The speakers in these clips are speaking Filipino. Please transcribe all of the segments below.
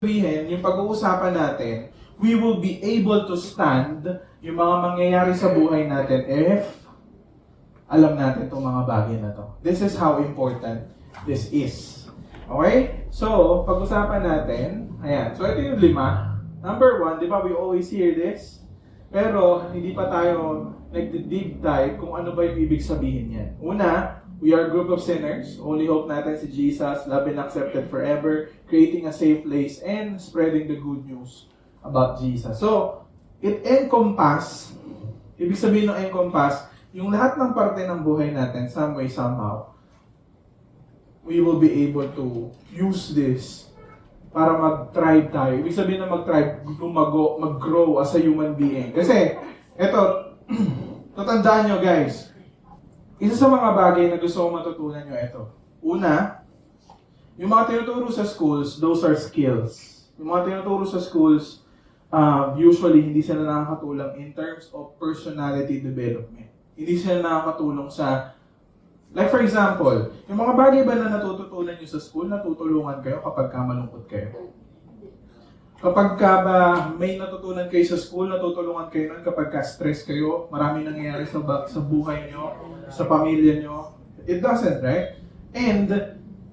Sabihin, yung pag-uusapan natin, we will be able to stand yung mga mangyayari sa buhay natin if alam natin itong mga bagay na to. This is how important this is. Okay? So, pag-usapan natin, ayan. So, ito yung 5. Number 1, di ba, we always hear this? Pero, hindi pa tayo nag-deep dive kung ano ba yung ibig sabihin yan. Una, we are a group of sinners. Only hope natin si Jesus, loved and accepted forever, creating a safe place, and spreading the good news about Jesus. So, it encompass, ibig sabihin ng encompass, yung lahat ng parte ng buhay natin, some way, somehow, we will be able to use this para mag-thrive tayo. Ibig sabihin na mag-thrive, lumago, mag-grow as a human being. Kasi, eto, tatandaan nyo guys, isa sa mga bagay na gusto ko matutunan nyo ito. Una, yung mga tinuturo sa schools, those are skills. Yung mga tinuturo sa schools, usually hindi sila nakakatulong in terms of personality development. Hindi sila nakakatulong sa, like for example, yung mga bagay ba na natututunan nyo sa school, natutulungan kayo kapag malungkot kayo? Kapag ka ba may natutunan kayo sa school, natutulungan kayo nun kapag ka-stress kayo, maraming nangyayari sa buhay nyo, sa pamilya nyo. It doesn't, right? And,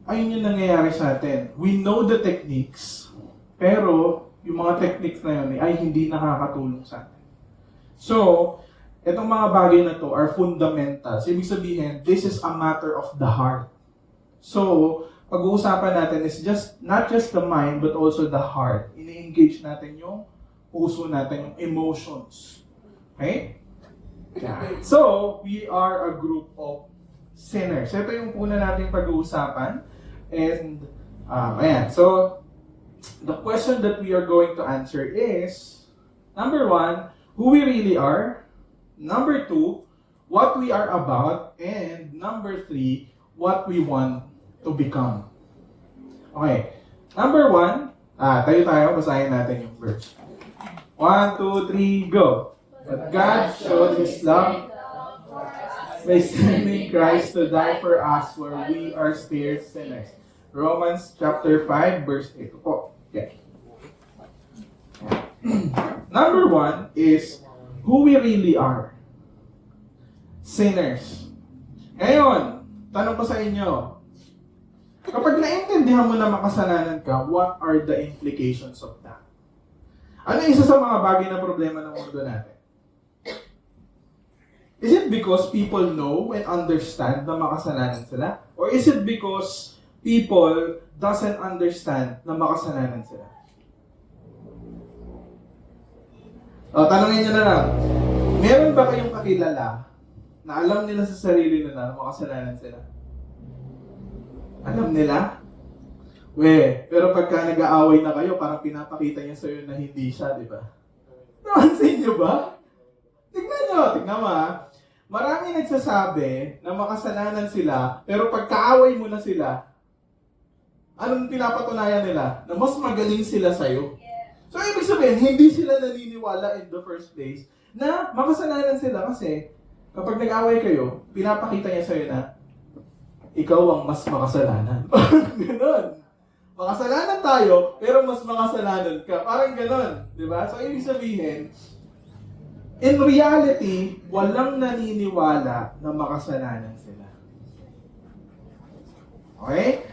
ayun yung nangyayari sa atin. We know the techniques, pero yung mga techniques na yun ay hindi nakakatulong sa atin. So, itong mga bagay na to are fundamentals. Ibig sabihin, this is a matter of the heart. So, pag-uusapan natin is not just the mind, but also the heart. Ini-engage natin yung puso natin, yung emotions. Okay? So, we are a group of sinners. Ito yung una nating pag-uusapan. And, ayan. So, the question that we are going to answer is, number 1, who we really are. Number 2, what we are about. And number 3, what we want to become. Okay. Number 1, tayo, basahin natin yung verse. 1, 2, 3, go. But God showed His love by sending Christ to die for us where we are still sinners. Romans chapter 5, verse 8. Po. Okay. Number 1 is who we really are. Sinners. Ngayon, tanong ko sa inyo, kapag naintindihan mo na makasalanan ka, what are the implications of that? Ano isa sa mga bagay na problema ng mundo natin? Is it because people know and understand na makasalanan sila? Or is it because people doesn't understand na makasalanan sila? Tanongin nyo na lang, meron ba kayong kakilala na alam nila sa sarili nila na makasalanan sila? Alam nila? Pero pagka nag-aaway na kayo, parang pinapakita niya sa'yo na hindi siya, di ba? Napansin niyo ba? Tignan mo ha. Marami nagsasabi na makasalanan sila, pero pagkaaway mo na sila, anong pinapatunayan nila? Na mas magaling sila sa'yo. So, ibig sabihin, hindi sila naniniwala in the first place na makasalanan sila kasi kapag nag-away kayo, pinapakita niya sa'yo na ikaw ang mas makasalanan. Ganon. Makasalanan tayo, pero mas makasalanan ka. Parang ganon. Diba? So, ibig sabihin, in reality, walang naniniwala na makasalanan sila. Okay?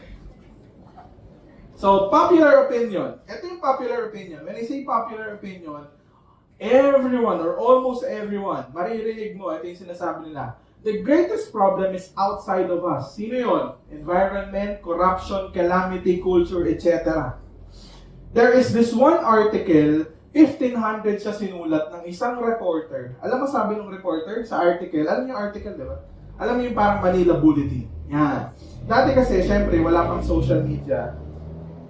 So, popular opinion. Ito yung popular opinion. When I say popular opinion, everyone or almost everyone, maririnig mo, ito yung sinasabi nila, the greatest problem is outside of us. Sino yun? Environment, corruption, calamity, culture, etc. There is this one article, 1500 siya sinulat ng isang reporter. Alam mo sabi ng reporter sa article? Alam niyo yung article, di ba? Alam niyo yung parang Manila Bulletin. Yan. Dati kasi, syempre, wala pang social media.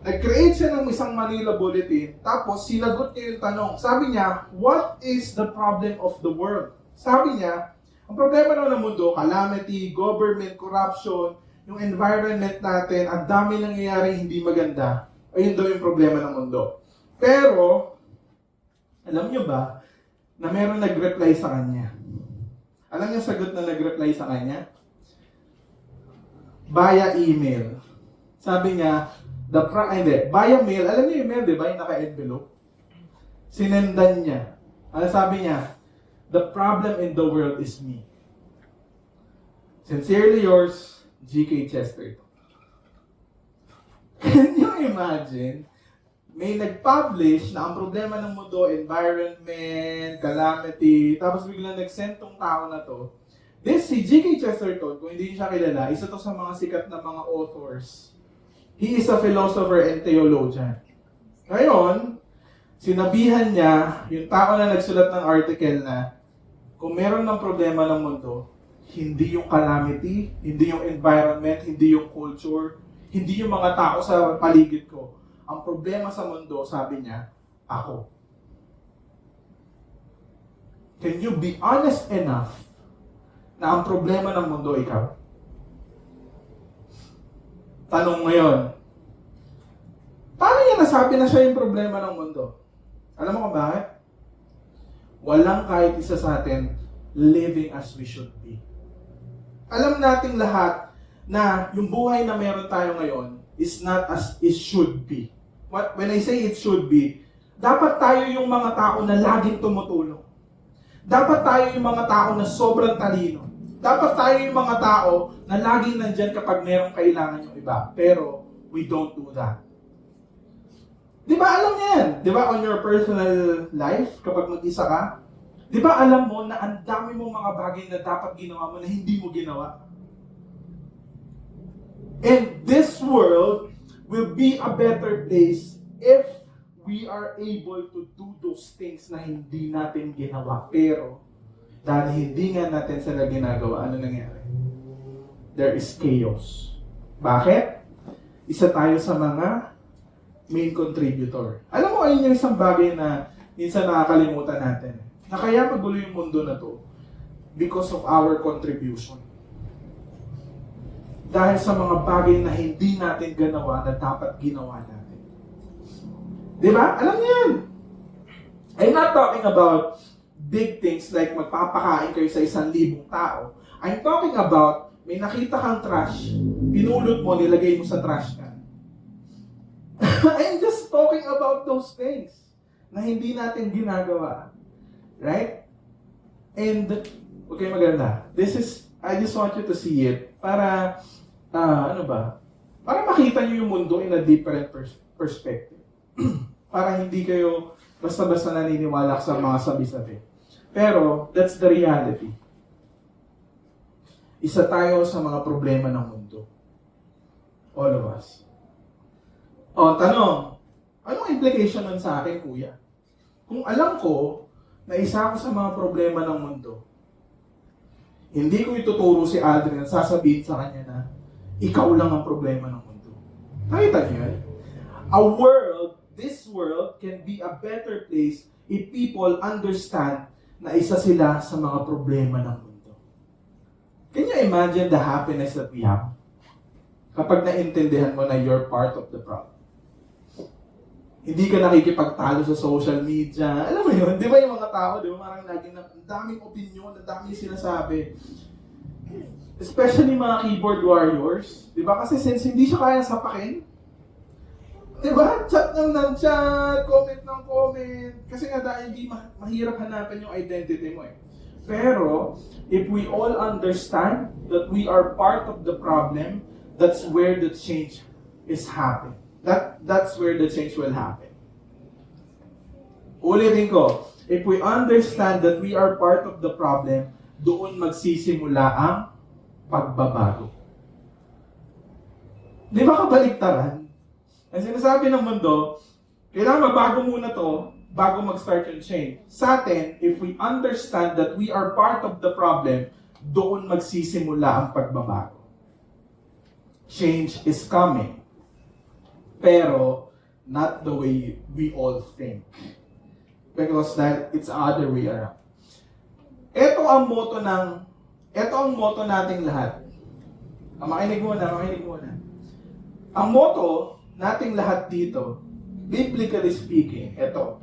Nag-create siya ng isang Manila Bulletin, tapos sinagot niya yung tanong. Sabi niya, what is the problem of the world? Sabi niya, ang problema ng mundo, calamity, government, corruption, yung environment natin, ang dami nangyayari hindi maganda. Ayun daw yung problema ng mundo. Pero, alam niyo ba, na meron nag-reply sa kanya? Alam niyo sagot na nag-reply sa kanya? Via email. Sabi niya, Via mail, alam niyo yung mail, di ba? Yung naka-envelope. Sinendan niya. Ano sabi niya? The problem in the world is me. Sincerely yours, G.K. Chesterton. Can you imagine? May nag-publish na ang problema ng mundo, environment, calamity, tapos biglang nag-send tong tao na to. This, si G.K. Chesterton, kung hindi siya kilala, isa to sa mga sikat na mga authors. He is a philosopher and theologian. Ngayon, sinabihan niya, yung tao na nagsulat ng article na, kung meron ng problema ng mundo, hindi yung calamity, hindi yung environment, hindi yung culture, hindi yung mga tao sa paligid ko. Ang problema sa mundo, sabi niya, ako. Can you be honest enough na ang problema ng mundo ikaw? Tanong ngayon, paano niya nasabi na siya yung problema ng mundo? Alam mo kung bakit? Walang kahit isa sa atin living as we should be. Alam nating lahat na yung buhay na meron tayo ngayon is not as it should be. When I say it should be, dapat tayo yung mga tao na laging tumutulong. Dapat tayo yung mga tao na sobrang talino. Dapat tayo yung mga tao na laging nandyan kapag merong kailangan yung iba. Pero we don't do that. Di ba alam niya yan? Di ba on your personal life, kapag mag-isa ka, di ba alam mo na ang dami mong mga bagay na dapat ginawa mo na hindi mo ginawa? And this world will be a better place if we are able to do those things na hindi natin ginawa. Pero, dahil hindi nga natin sila ginagawa, ano nangyari? There is chaos. Bakit? Isa tayo sa mga main contributor. Alam mo, ayun yung isang bagay na minsan nakakalimutan natin. Na kaya magulo yung mundo na to because of our contribution. Dahil sa mga bagay na hindi natin ginawa na dapat ginawa natin. Di ba? Alam niyo yan. I'm not talking about big things like magpapakain kayo sa 1,000 tao. I'm talking about may nakita kang trash, pinulot mo, nilagay mo sa trash can. I'm just talking about those things na hindi natin ginagawa. Right? And, okay, maganda. I just want you to see it para, para makita nyo yung mundo in a different perspective. Para hindi kayo basta-basta naniniwala sa mga sabi-sabi. Pero, that's the reality. Isa tayo sa mga problema ng mundo. All of us. O, tanong, anong implication nun sa akin, kuya? Kung alam ko na isa ako sa mga problema ng mundo, hindi ko ituturo si Adrian, sasabihin sa kanya na ikaw lang ang problema ng mundo. Nakita niyo yan? This world can be a better place if people understand na isa sila sa mga problema ng mundo. Can you imagine the happiness that we have? Kapag naintindihan mo na you're part of the problem. Hindi ka nakikipagtalo sa social media. Alam mo yun, di ba yung mga tao, di ba marang laging ang daming opinion, ang daming sinasabi. Especially mga keyboard warriors. Di ba? Kasi since hindi siya kaya sapakin, di ba? Chat ng chat, comment ng comment. Kasi nga dahil hindi mahirap hanapin yung identity mo eh. Pero, if we all understand that we are part of the problem, that's where the change is happening. That's where the change will happen. Ulitin ko, if we understand that we are part of the problem, doon magsisimula ang pagbabago. Di ba kabaliktaran? Ang sinasabi ng mundo, kailangan magbago muna to bago mag-start yung change. Sa atin, if we understand that we are part of the problem, doon magsisimula ang pagbabago. Change is coming. Pero, not the way we all think. Because that it's the other way around. Ito ang motto nating lahat. Makinig muna. Ang motto nating lahat dito, biblically speaking, ito.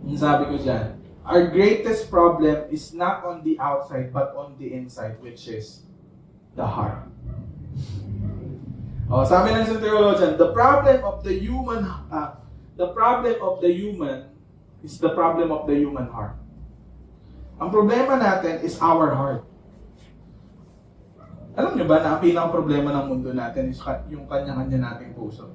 Yung sabi ko dyan, our greatest problem is not on the outside, but on the inside, which is the heart. Oh, sabi ng isang theologian, the problem of the human is the problem of the human heart. Ang problema natin is our heart. Alam niyo ba na ang pinaka-problema ng mundo natin is yung kanya-kanya nating puso?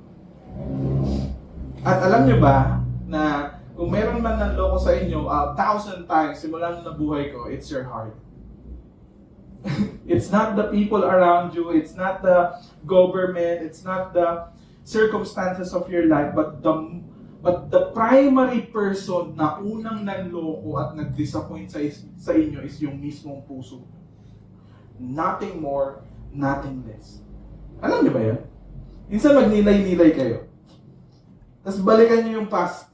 At alam niyo ba na kung meron man ng loko sa inyo 1,000 times simula nung nabuhay ko, it's your heart. It's not the people around you, it's not the government, it's not the circumstances of your life, but the primary person na unang nanloko at nag-disappoint sa inyo is yung mismong puso. Nothing more, nothing less. Alam niyo ba yan? Minsan magnilay-nilay kayo. Tapos balikan niyo yung past.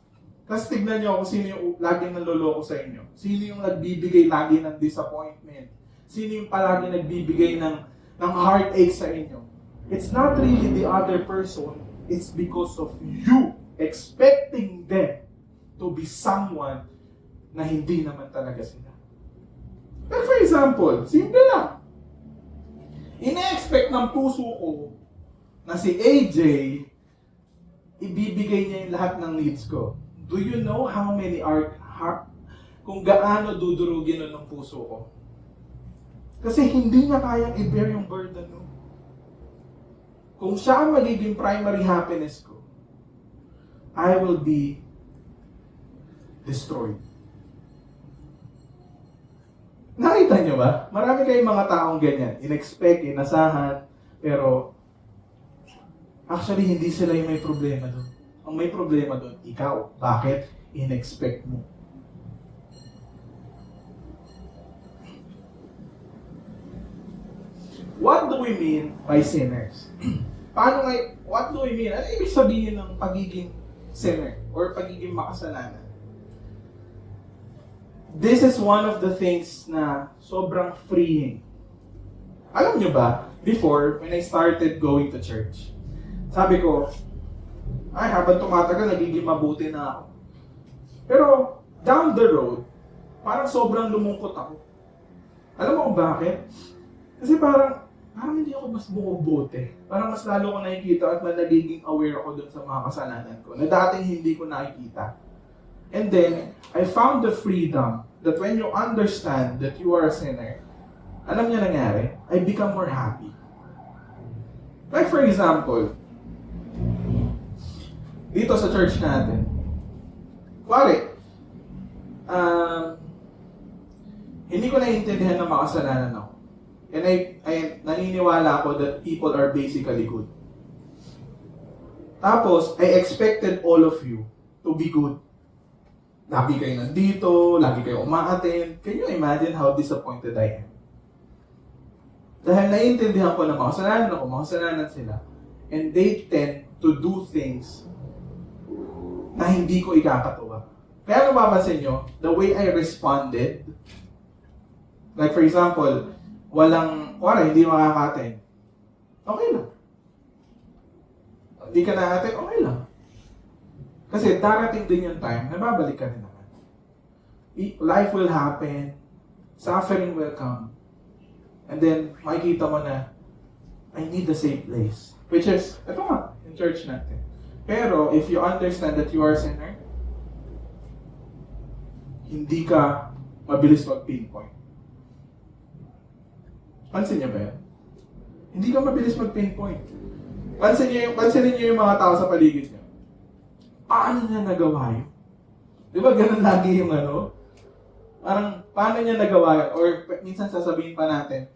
Tapos tignan niyo kung sino yung laging nanloloko sa inyo. Sino yung nagbibigay lagi ng disappointment. Sino yung palagi nagbibigay ng heartache sa inyo. It's not really the other person. It's because of you expecting them to be someone na hindi naman talaga sila. But for example, simple lang. Ina-expect ng puso ko na si AJ, ibibigay niya yung lahat ng needs ko. Do you know how many kung gaano dudurugin nun ng puso ko? Kasi hindi niya kayang i-bear yung burden nun. Kung siya ang magiging primary happiness ko, I will be destroyed. Nakita niyo ba? Marami kayong mga taong ganyan. In-expect, inasahan, pero actually hindi sila yung may problema doon. Ang may problema doon, ikaw. Bakit? In-expect mo. What do we mean by sinners? What do we mean? Ano ibig sabihin ng pagiging sinner or pagiging makasalanan? This is one of the things na sobrang freeing. Alam nyo ba, before, when I started going to church, sabi ko, ay, habang tumatagal, nagiging mabuti na ako. Pero, down the road, parang sobrang lumungkot ako. Alam mo kung bakit? Kasi parang hindi ako mas bumubuti. Parang mas lalo ko nakikita at nagiging aware ako dun sa mga kasalanan ko na dating hindi ko nakikita. And then, I found the freedom that when you understand that you are a sinner, alam niyo nangyari, I become more happy. Like for example, dito sa church natin, hindi ko naiintindihan na makasalanan ako. And I naniniwala ako that people are basically good. Tapos, I expected all of you to be good. Lagi kayo nandito, lagi kayo umaattend. Can you imagine how disappointed I am? Dahil naiintindihan ko na makasalanan sila. And they tend to do things na hindi ko ikakatuwa. Kaya mapapansin nyo, the way I responded, like for example, hindi makaka-attend. Okay lang. Hindi ka na-attend, okay lang. Kasi darating din yung time, nababalik ka rin naman. Life will happen, suffering will come, and then makikita mo na, I need a safe place. Which is, ito nga, in church natin. Pero, if you understand that you are a sinner, hindi ka mabilis mag-pinpoint. Pansin niyo ba yan? Hindi ka mabilis mag-pinpoint. Pansinin niyo yung mga tao sa paligid niyo. Paano niya nagawa yun? Di ba ganun lagi yung Parang, paano niya nagawa yun? Or minsan sasabihin pa natin,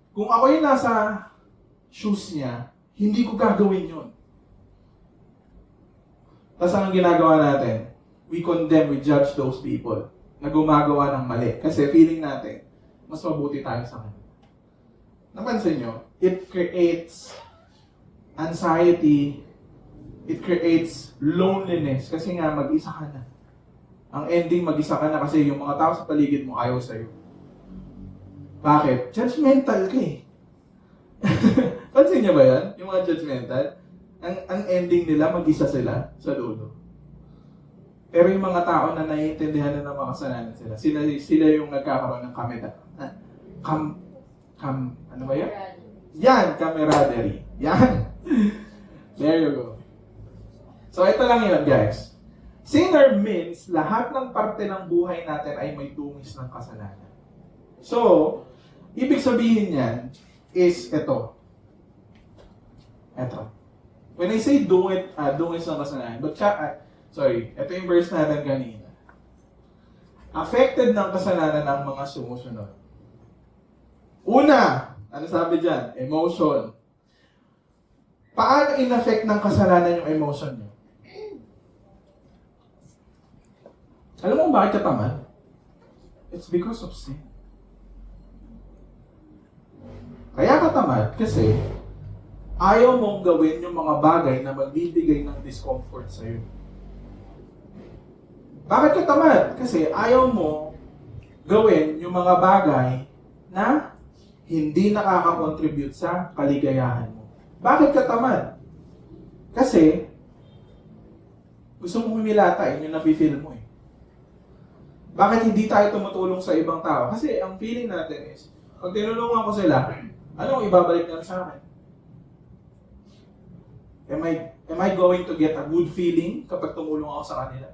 kung ako yung nasa shoes niya, hindi ko gagawin yun. Tapos anong ginagawa natin? We condemn, we judge those people na gumagawa ng mali. Kasi feeling natin, mas mabuti tayo sa kanila. Napansin nyo, it creates anxiety, it creates loneliness, kasi nga mag-isa ka na. Ang ending, mag-isa ka na kasi yung mga tao sa paligid mo ayaw sa'yo. Bakit? Judgmental ka eh. Pansin niyo ba yan? Yung mga judgmental? Ang ending nila, mag-isa sila sa dulo. Pero yung mga tao na naiintindihan na ng mga kasalanan sila yung nagkakaroon ng ano ba yan? Yan, camaraderie. Yan. There you go. So, ito lang yun, guys. Sinner means lahat ng parte ng buhay natin ay may dungis ng kasalanan. So, ibig sabihin yan is ito. Ito. When I say dungis ng kasalanan, ito yung verse natin kanina. Affected ng kasalanan ang mga sumusunod. Una, ano sabi dyan? Emotion. Paano in-affect ng kasalanan yung emotion nyo? Alam mo bakit ka tamad? It's because of sin. Kaya ka tamad kasi ayaw mong gawin yung mga bagay na magbibigay ng discomfort sa'yo. Bakit ka tamad? Kasi ayaw mo gawin yung mga bagay na hindi nakaka-contribute sa kaligayahan mo. Bakit ka tamad? Kasi gusto mong humilata, yun yung nafe-feel mo eh. Bakit hindi tayo tumutulong sa ibang tao? Kasi ang feeling natin is, pag tinulungan ko sila, anong ibabalik nila sa akin? Am I going to get a good feeling kapag tumulong ako sa kanila?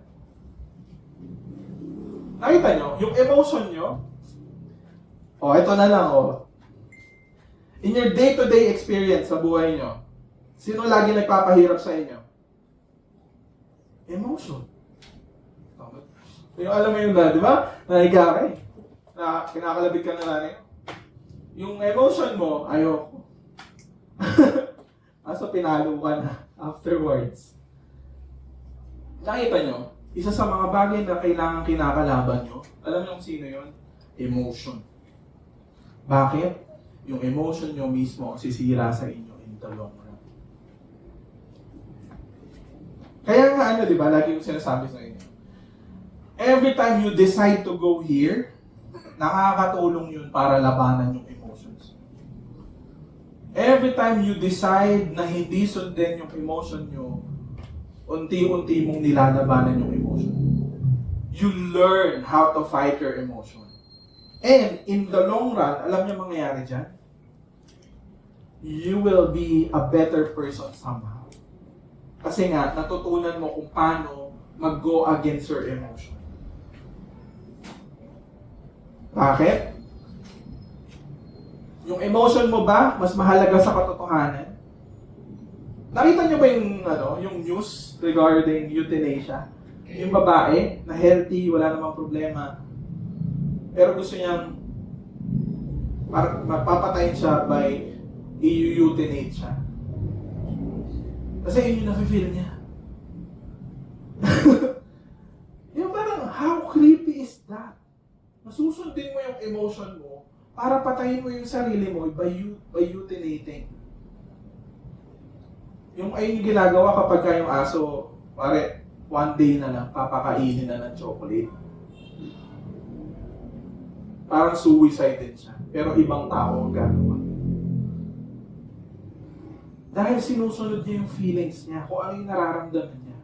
Nakita nyo, yung emotion nyo, ito na lang, in your day-to-day experience sa buhay nyo, sino lagi nagpapahirap sa inyo? Emotion. Yung alam mo yun na, di ba? Nahiga ka eh. Na kinakalabit ka na nanay. Yung emotion mo, ayoko. So pinalo ka na afterwards. Nakita nyo, isa sa mga bagay na kailangan kinakalaban nyo, alam nyo kung sino yun? Emotion. Bakit? Yung emotion nyo mismo ang sisira sa inyo in the long run. Kaya nga di ba, lagi kong sinasabi sa inyo, every time you decide to go here, nakakatulong yun para labanan yung emotions. Every time you decide na hindi sundin yung emotion nyo, unti-unti mong nilalabanan yung emotion. You learn how to fight your emotion. And in the long run, alam niyo mangyayari dyan? You will be a better person somehow. Kasi nga, natutunan mo kung paano mag-go against your emotion. Bakit? Yung emotion mo ba, mas mahalaga sa katotohanan? Nakita niyo ba yung news regarding euthanasia? Yung babae na healthy, wala namang problema, pero gusto niyang mapapatayin siya by i-euthanize siya. Kasi yun yung nafe-feel niya. Yung parang, how creepy is that? Masusundin mo yung emotion mo para patayin mo yung sarili mo by euthanating. Yung ayun yung ginagawa kapag yung aso, pare, one day na lang, papakainin na ng chocolate. Parang suicide din siya. Pero ibang tao ang gagawa. Dahil sinusunod niya yung feelings niya, kung ano yung nararamdaman niya.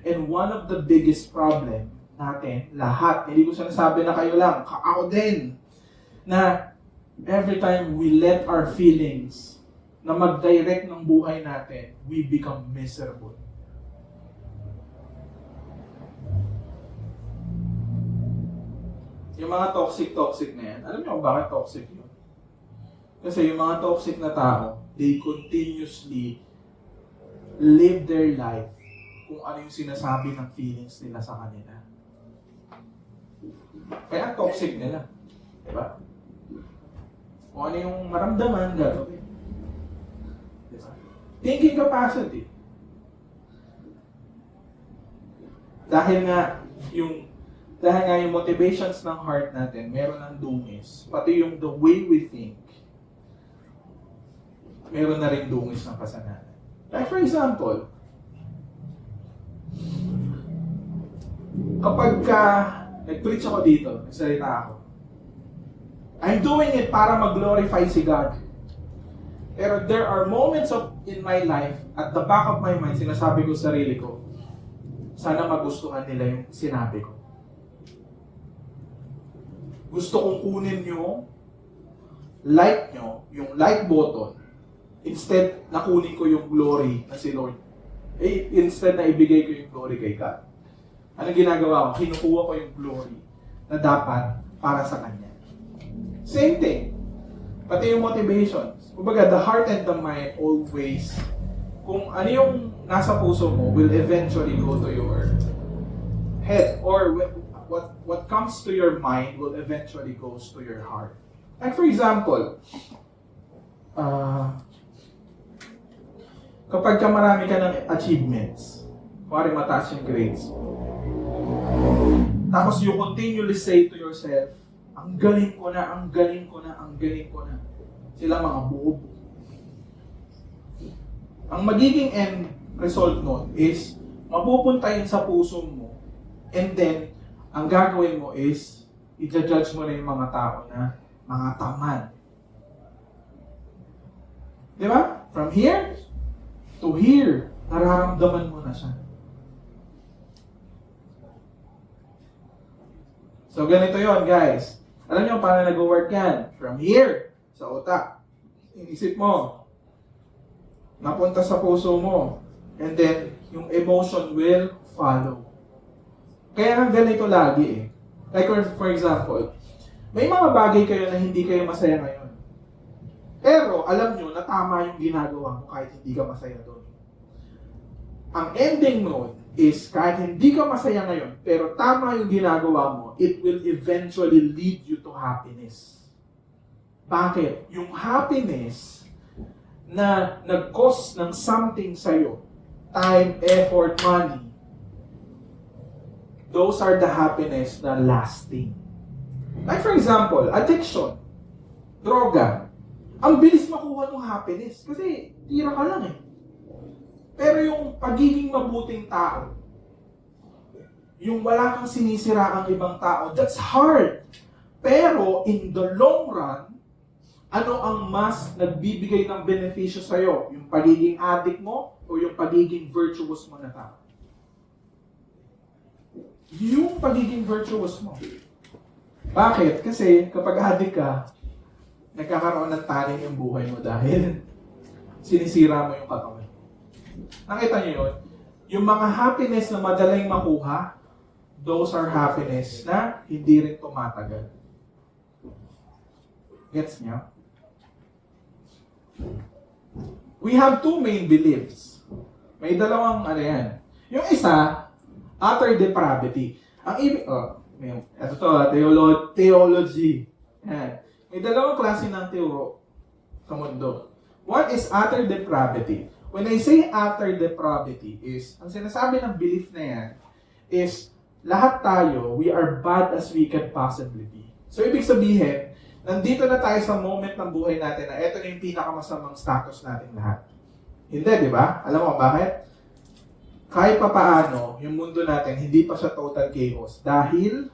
And one of the biggest problem natin, lahat, hindi ko sinasabi na kayo lang, ako din, na every time we let our feelings na mag-direct ng buhay natin, we become miserable. Yung mga toxic na yan, alam niyo kung bakit toxic yun? Kasi yung mga toxic na tao, they continuously live their life kung ano yung sinasabi ng feelings nila sa kanila. Kaya toxic nila. Diba? Kung ano yung maramdaman, gagawin. Diba? Thinking capacity. Dahil nga yung motivations ng heart natin, meron ng dungis. Pati yung the way we think, meron na rin dungis ng kasalanan. Like for example, kapag nag-preach ako dito, nagsalita ako, I'm doing it para mag-glorify si God. Pero there are moments in my life, at the back of my mind, sinasabi ko sa sarili ko, sana magustuhan nila yung sinabi ko. Gusto kong kunin yung like nyo, yung like button, Instead, nakunin ko yung glory na si Lord. Instead na ibigay ko yung glory kay God. Anong ginagawa ko? Kinukuha ko yung glory na dapat para sa Kanya. Same thing. Pati yung motivations. Kumbaga, the heart and the mind always, kung ano yung nasa puso mo, will eventually go to your head. Or what comes to your mind will eventually goes to your heart. Like for example, kapag ka marami ka ng achievements, kuwari mataas yung grades, tapos you continually say to yourself, ang galing ko na, ang galing ko na, ang galing ko na. Sila mga buob. Ang magiging end result nun is, mapupunta yun sa puso mo, and then, ang gagawin mo is, i-judge mo na yung mga tao na mga tamad. Di ba? From here to here, nararamdaman mo na siya. So, ganito yon guys. Alam niyo paano nag-work yan? From here, sa utak. Inisip mo. Napunta sa puso mo. And then, yung emotion will follow. Kaya nga ganito lagi eh. Like for example, may mga bagay kayo na hindi kayo masaya ngayon. Pero, alam nyo na tama yung ginagawa mo kahit hindi ka masaya doon. Ang ending note is kahit hindi ka masaya ngayon, pero tama yung ginagawa mo, it will eventually lead you to happiness. Bakit? Yung happiness na nag-cause ng something sa'yo, time, effort, money, those are the happiness na lasting. Like for example, addiction, droga. Ang bilis makuha ng happiness kasi tira ka lang eh. Pero yung pagiging mabuting tao, yung wala kang sinisira ang ibang tao, that's hard. Pero in the long run, ano ang mas nagbibigay ng benepisyo sa'yo? Yung pagiging addict mo o yung pagiging virtuous mo na tao? Yung pagiging virtuous mo. Bakit? Kasi kapag addict ka, nagkakaroon ng taning yung buhay mo dahil sinisira mo yung katawan. Nakita niyo yun? Yung mga happiness na madaling makuha, those are happiness na hindi rin tumatagal. Gets niyo? We have two main beliefs. May dalawang ano yan. Yung isa, utter depravity. Ang ibig, ito to, theology. Yan. May dalawang klase ng teoro sa mundo. One is utter depravity. When I say utter depravity is, ang sinasabi ng belief na yan is, lahat tayo, we are bad as we can possibly be. So, ibig sabihin, nandito na tayo sa moment ng buhay natin na ito na yung pinakamasamang status natin lahat. Hindi, di ba? Alam mo bakit? Kahit pa paano, yung mundo natin, hindi pa siya total chaos dahil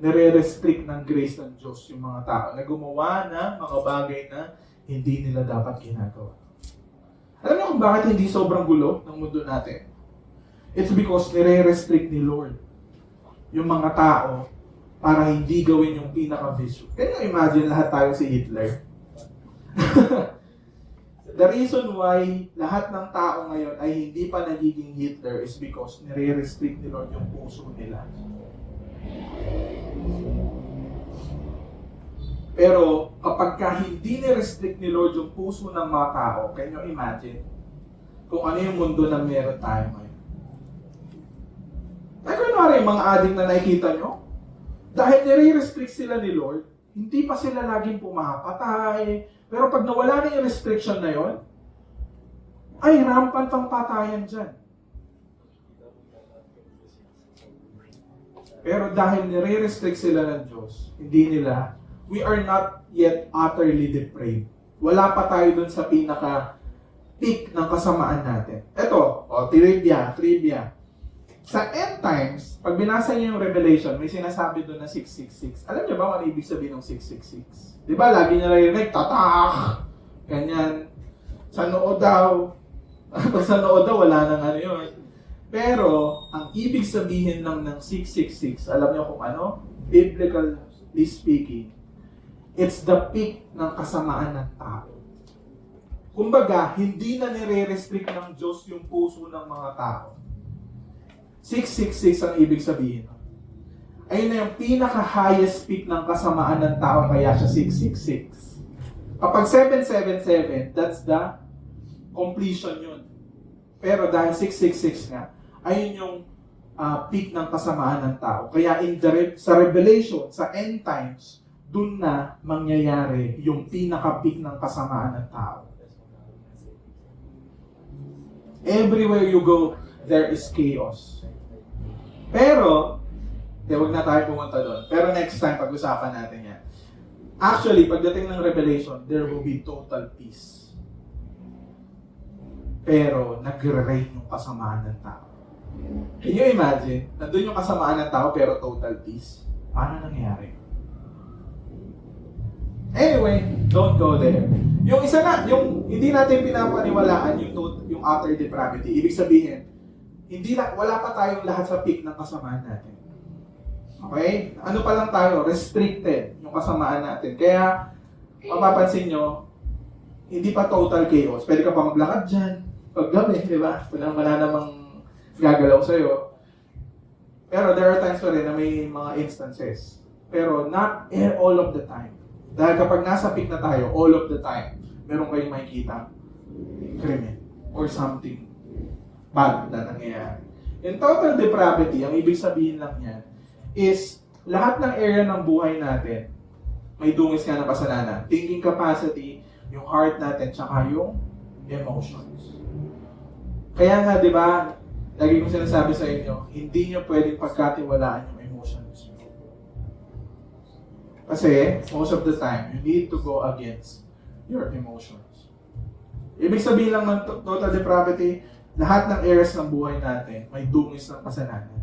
nire-restrict ng grace ng Diyos yung mga tao na gumawa ng mga bagay na hindi nila dapat ginagawa. Alam niyo kung bakit hindi sobrang gulo ng mundo natin? It's because nire-restrict ni Lord yung mga tao para hindi gawin yung pinaka-vision. Can you imagine lahat tayo si Hitler? The reason why lahat ng tao ngayon ay hindi pa nagiging Hitler is because nire-restrict ni Lord yung puso nila. Pero kapag ka hindi ni-restrict ni Lord yung puso ng mga tao, can you imagine kung ano yung mundo na meron tayo ngayon? Like kunwari yung mga addict na nakikita nyo, dahil nire-restrict sila ni Lord, hindi pa sila laging pumapatay. Pero pag nawala na yung restriction na yon, ay rampant ang patayan dyan. Pero dahil nire-restrict sila ng Diyos, hindi nila, we are not yet utterly depraved. Wala pa tayo dun sa pinaka-peak ng kasamaan natin. Ito, trivia. Sa end times, pag binasa niyo yung Revelation, may sinasabi doon na 666. Alam niyo ba kung ano ibig sabihin ng 666? Di ba, lagi niya narinig, tatak! Ganyan. Sa noo daw. Pag sa noo daw, wala nang ano yun. Pero, ang ibig sabihin ng 666, alam niyo kung ano? Biblically speaking, it's the peak ng kasamaan ng tao. Kumbaga, hindi na nire-restrict ng Diyos yung puso ng mga tao. 666 ang ibig sabihin. Ayun na yung pinaka-highest peak ng kasamaan ng tao, kaya siya 666. Kapag 777, that's the completion yun. Pero dahil 666 nga, ayun yung peak ng kasamaan ng tao. Kaya sa Revelation, sa end times, dun na mangyayari yung pinaka-peak ng kasamaan ng tao. Everywhere you go, there is chaos. Pero, huwag na tayo pumunta doon. Pero next time, pag-usapan natin yan. Actually, pagdating ng Revelation, there will be total peace. Pero, nagre-reign yung kasamaan ng tao. Can you imagine? Nandun yung kasamaan ng tao, pero total peace. Paano nangyari? Anyway, don't go there. Yung isa na, yung hindi natin pinapaniwalaan yung utter depravity. Ibig sabihin, wala pa tayong lahat sa peak ng kasamaan natin. Okay? Ano pa lang tayo? Restricted yung kasamaan natin. Kaya, mapapansin nyo, hindi pa total chaos. Pwede ka pa maglakad dyan. Paggabi, di ba? Wala namang gagalaw sa'yo. Pero there are times pa rin na may mga instances. Pero not all of the time. Dahil kapag nasa peak na tayo, all of the time, meron kayong makikita krimen or something bad na nangyayari. In total depravity, ang ibig sabihin lang yan is lahat ng area ng buhay natin may dungis nga ng kasalanan. Thinking capacity, yung heart natin, tsaka yung emotions. Kaya nga, di ba, lagi kong sinasabi sa inyo, hindi nyo pwedeng pagkatiwalaan yung emotions nyo. Kasi, most of the time, you need to go against your emotions. Ibig sabihin lang ng total depravity, lahat ng areas ng buhay natin may dungis ng kasalanan.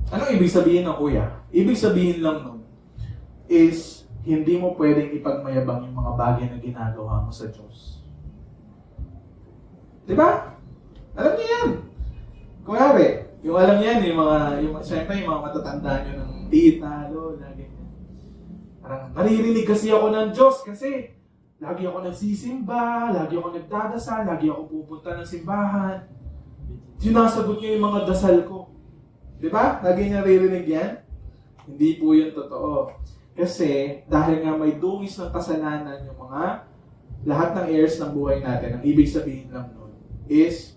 Anong ibig sabihin ng kuya? Ibig sabihin lang nun is hindi mo pwedeng ipagmayabang yung mga bagay na ginagawa mo sa Diyos. Diba? Alam niyo yan. Kunwari, yung alam yan, siyempre yung mga matatanda nyo ng tita, lola, ganyan. Parang naririnig kasi ako ng Diyos kasi lagi ako nagsisimba, lagi ako nagdadasal, lagi ako pupunta ng simbahan. Sinasagot niyo yung mga dasal ko. Diba? Lagi niya naririnig yan? Hindi po yun totoo. Kasi dahil nga may dungis ng kasalanan yung mga lahat ng areas ng buhay natin, ang ibig sabihin lang nun is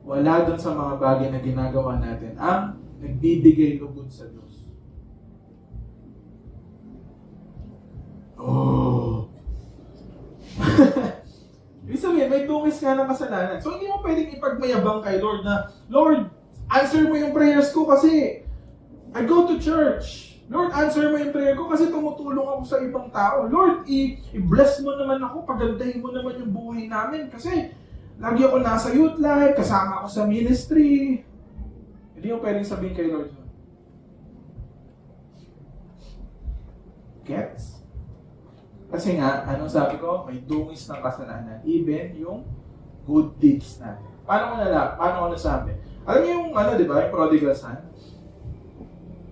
wala dun sa mga bagay na ginagawa natin ang nagbibigay lugod sa Diyos. Oh! Ibig sabihin, may dungis nga ng kasalanan. So, hindi mo pwedeng ipagmayabang kay Lord na, Lord, answer mo yung prayers ko kasi I go to church. Lord, answer mo yung prayer ko kasi tumutulong ako sa ibang tao. Lord, i-bless mo naman ako, pagandahin mo naman yung buhay namin kasi lagi ako nasa youth life, kasama ako sa ministry. Hindi mo pwedeng sabihin kay Lord. Gets? Kasi nga, anong sabi ko? May dungis ng kasalanan. Even yung good deeds natin. Paano ko nasabi? Alam niyo yung, di ba, yung prodigal son?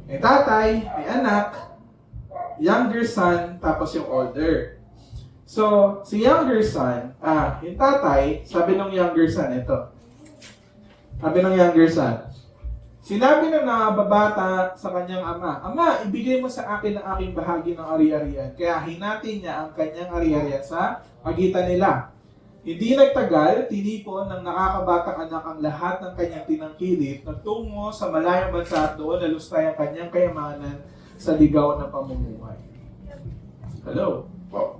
May tatay, may anak, younger son, tapos yung older. So, si younger son, yung tatay, sabi ng younger son, ito. Sabi ng younger son, sinabi ng nababata sa kanyang ama, Ama, ibigay mo sa akin ang aking bahagi ng ari-arian. Kaya hinati niya ang kanyang ari-arian sa pagitan nila. Hindi nagtagal, tinipon ng nakakabatang anak ang lahat ng kanyang tinangkilik, nagtungo sa malayang bansa at doon nalustay ang kanyang kayamanan sa ligaw ng pamumuhay. Hello? Oh.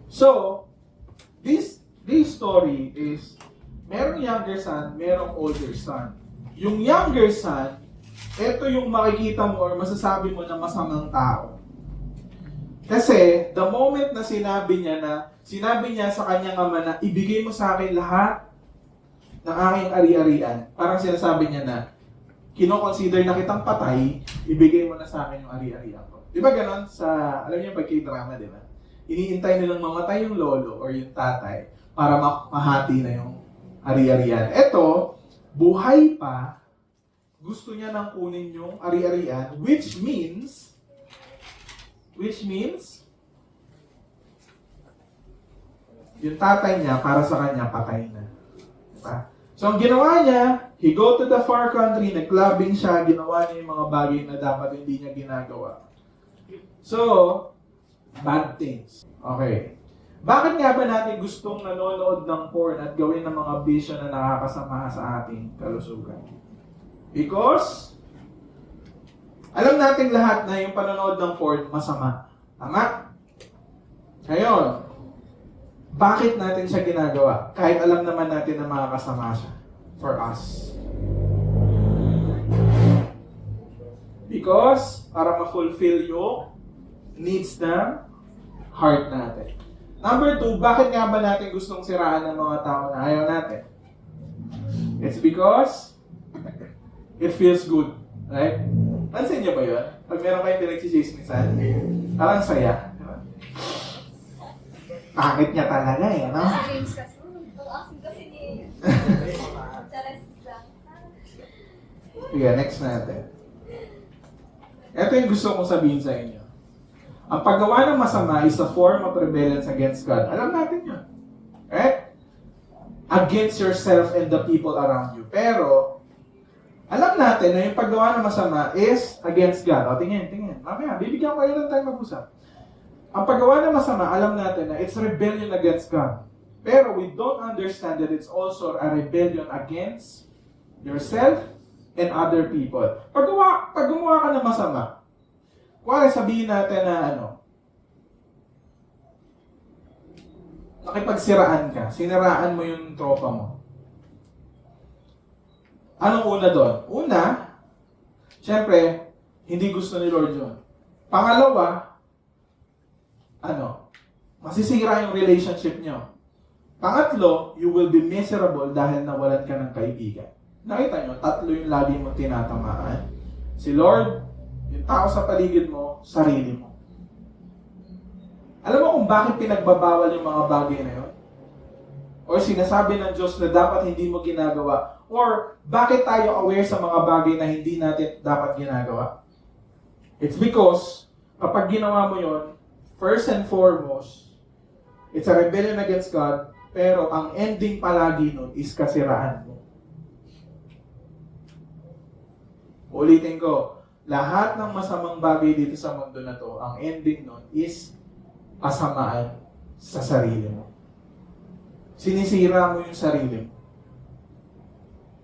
So, this story is merong younger son, merong older son. Yung younger son, ito yung makikita mo or masasabi mo na masamang tao. Kasi, the moment na sinabi niya sa kanyang ama na, ibigay mo sa akin lahat ng aking ari-arian, parang sinasabi niya na, kino-consider na kitang patay, ibigay mo na sa akin yung ari-arian ko. Di ba ganon? Alam niyo pag K-drama, di ba? Iniintay nilang mamatay yung lolo or yung tatay para mahati na yung ari-arian. Ito, buhay pa, gusto niya nang kunin yung ari-arian, which means, yung tatay niya, para sa kanya, patay na. Diba? So, ang ginawa niya, he go to the far country, nag-clubbing siya, ginawa niya yung mga bagay na dapat hindi niya ginagawa. So, bad things. Okay. Bakit nga ba natin gustong nanonood ng porn at gawin ng mga bisyo na nakakasama sa ating kalusugan? Because, alam natin lahat na yung panonood ng porn masama. Tama? Ngayon, bakit natin siya ginagawa? Kahit alam naman natin na makakasama siya for us. Because, para ma-fulfill yung needs ng heart natin. Number 2, bakit nga ba natin gustong siraan ng mga tao na ayaw natin? It's because it feels good. Right? Pansin niyo ba yun? Pag meron kayong pinagsisismisan, parang saya. Pangit niya talaga eh, no? Sige, next natin. Ito yung gusto kong sabihin sa inyo. Ang paggawa ng masama is a form of rebellion against God. Alam natin yun. Right? Against yourself and the people around you. Pero, alam natin na yung paggawa ng masama is against God. O, tingin. Mamaya, bibigyan ko kayo ng time mag-usap. Ang paggawa ng masama, alam natin na it's rebellion against God. Pero we don't understand that it's also a rebellion against yourself and other people. Pag gumawa ka ng masama, kuwari sabihin natin na nakipagsiraan ka, siniraan mo yung tropa mo. Anong una doon? Una, syempre, hindi gusto ni Lord yun. Pangalawa, masisira yung relationship nyo. Pangatlo, you will be miserable dahil nawalan ka ng kaibigan. Nakita nyo, 3 yung lagi mo tinatamaan. Si Lord, yung tao sa paligid mo, sarili mo. Alam mo kung bakit pinagbabawal yung mga bagay na yun? Or sinasabi ng Diyos na dapat hindi mo ginagawa? Or bakit tayo aware sa mga bagay na hindi natin dapat ginagawa? It's because, kapag ginawa mo yun, first and foremost, it's a rebellion against God, pero ang ending palagi nun is kasiraan mo. Ulitin ko, lahat ng masamang bagay dito sa mundo na to, ang ending nun is kasamaan sa sarili mo. Sinisira mo yung sarili mo.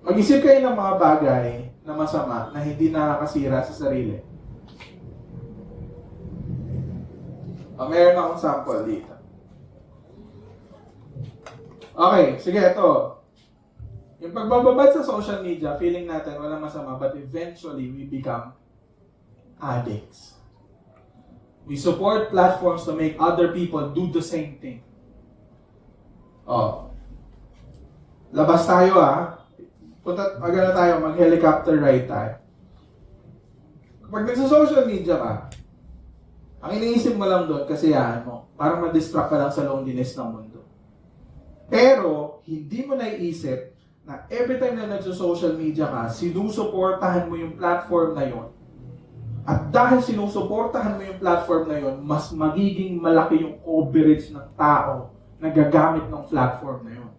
Mag-isip kayo ng mga bagay na masama na hindi nakakasira sa sarili. Meron akong sample dito. Okay, sige, ito. Yung pagbababad sa social media, feeling natin walang masama, but eventually we become addicts. We support platforms to make other people do the same thing. Labas tayo Magana tayo, mag-helicopter ride tayo. Kapag nagsa-social media ka, ang iniisip mo lang doon, kasiyahan mo, para ma-distract ka lang sa loneliness ng mundo. Pero, hindi mo naiisip na every time na nagsa-social media ka, sinusuportahan mo yung platform na yon. At dahil sinusuportahan mo yung platform na yon, mas magiging malaki yung coverage ng tao na gagamit ng platform na yon.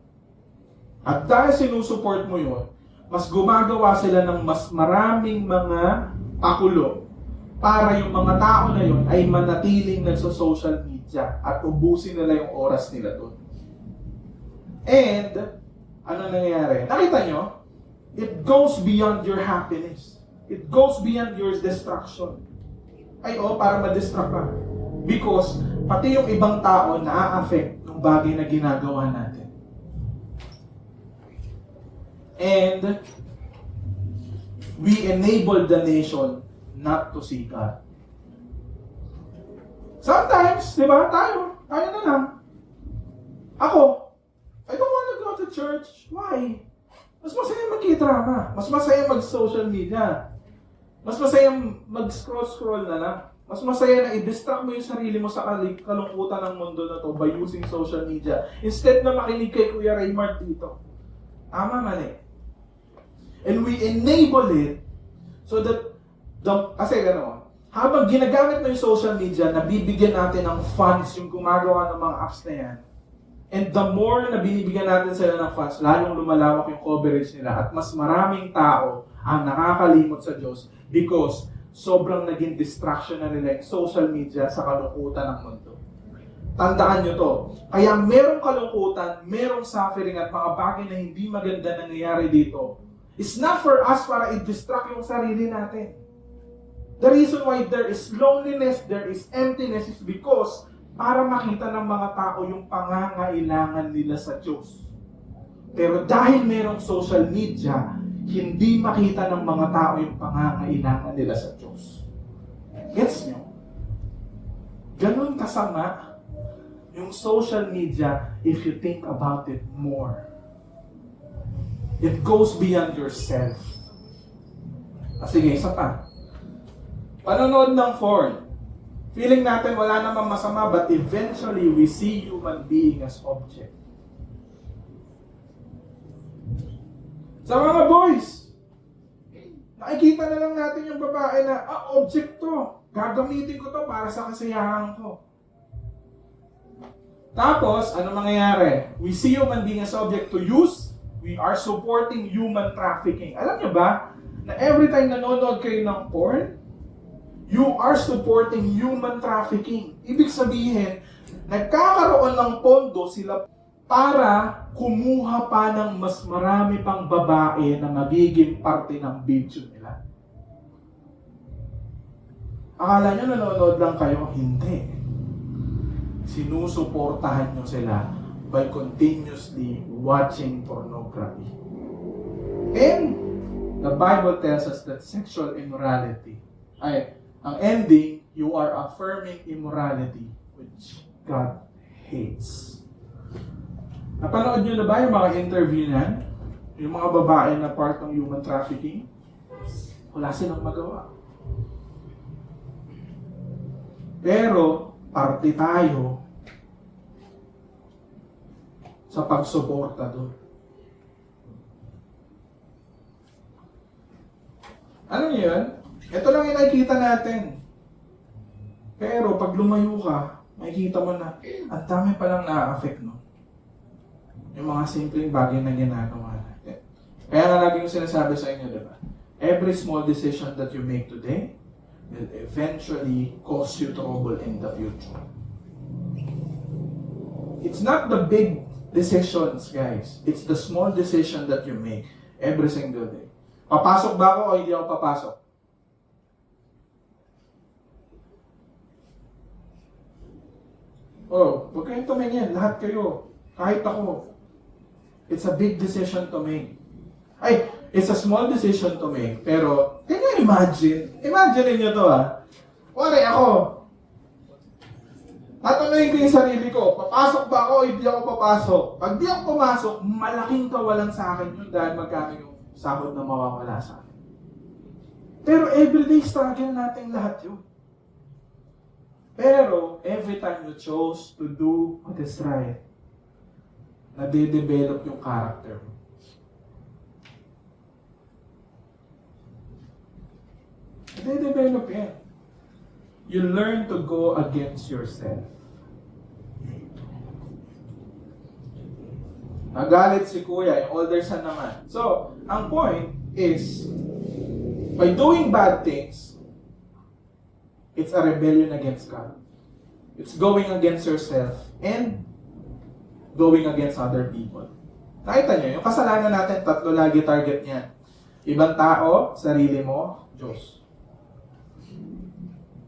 At dahil sinusuport mo yon, mas gumagawa sila ng mas maraming mga pakulo para yung mga tao na yon ay manatiling nagsa-social media at ubusin nila yung oras nila doon. And, ano nangyayari? Nakita nyo? It goes beyond your happiness. It goes beyond your destruction. Para ma-distract ka. Because, pati yung ibang tao na-affect ng bagay na ginagawa natin. And, we enable the nation not to see God. Sometimes, di ba, tayo na lang. Ako, I don't want to go to church. Why? Mas masaya mag-drama. Mas masaya mag-social media. Mas masaya mag-scroll na lang. Mas masaya na i-distract mo yung sarili mo sa kalungkutan ng mundo na to by using social media. Instead na makinig kay Kuya Raymart dito. Tama, mali. And we enable it so that, kasi habang ginagamit mo yung social media, nabibigyan natin ng funds yung gumagawa ng mga apps na yan. And the more na binibigyan natin sila ng funds, lalong lumalawak yung coverage nila at mas maraming tao ang nakakalimot sa Diyos because sobrang naging distraction na nila yung social media sa kalungkutan ng mundo. Tandaan nyo to. Kaya merong kalungkutan, merong suffering at mga bagay na hindi maganda nangyayari dito. It's not for us para i-distract yung sarili natin. The reason why there is loneliness, there is emptiness is because para makita ng mga tao yung pangangailangan nila sa Diyos. Pero dahil merong social media, hindi makita ng mga tao yung pangangailangan nila sa Diyos. Gets nyo? Ganun kasama yung social media if you think about it more. It goes beyond yourself. Sige, isa pa. Panonood ng porn. Feeling natin wala namang masama, but eventually we see human being as object. Sa mga boys, nakikita na lang natin yung babae na, object to. Gagamitin ko to para sa kasiyahan ko. Tapos, ano mangyayari? We see human being as object to use. We are supporting human trafficking. Alam niyo ba, na every time nanonood kayo ng porn, you are supporting human trafficking. Ibig sabihin, nagkakaroon ng pondo sila para kumuha pa ng mas marami pang babae na magiging parte ng video nila. Akala nyo nanonood lang kayo? Hindi. Sinusuportahan nyo sila by continuously watching pornography. And the Bible tells us that sexual immorality ang ending, you are affirming immorality, which God hates. Napanood nyo na ba yung mga interview niyan? Yung mga babae na part ng human trafficking? Wala silang magawa. Pero, parte tayo sa pagsuporta doon. Ano yun? Ito lang yung nakikita natin. Pero pag lumayo ka, makikita mo na ang dami palang na-affect, no? Yung mga simpleng bagay na ginagawa natin. Kaya nga lagi yung sinasabi sa inyo, diba? Every small decision that you make today will eventually cause you trouble in the future. It's not the big decisions, guys. It's the small decision that you make every single day. Papasok ba ako o hindi ako papasok? Huwag kayong tumingin. Lahat kayo. Kahit ako. It's a big decision to make. It's a small decision to make. Pero, can you imagine? Imagine niyo to Wari ako. Tatanungin ko yung sarili ko, papasok ba ako o hindi ako papasok? Pag di ako pumasok, malaking kawalan sa akin yun dahil magkano yung sahod na mawawala sa akin. Pero everyday struggle natin lahat yun. Pero, every time you chose to do what is right, nade-develop yung character mo. Nade-develop yan. You learn to go against yourself. Nagalit si kuya, yung older son naman. So, ang point is, by doing bad things, it's a rebellion against God. It's going against yourself and going against other people. Nakita nyo, yung kasalanan natin, tatlo lagi target niyan. Ibang tao, sarili mo, Diyos.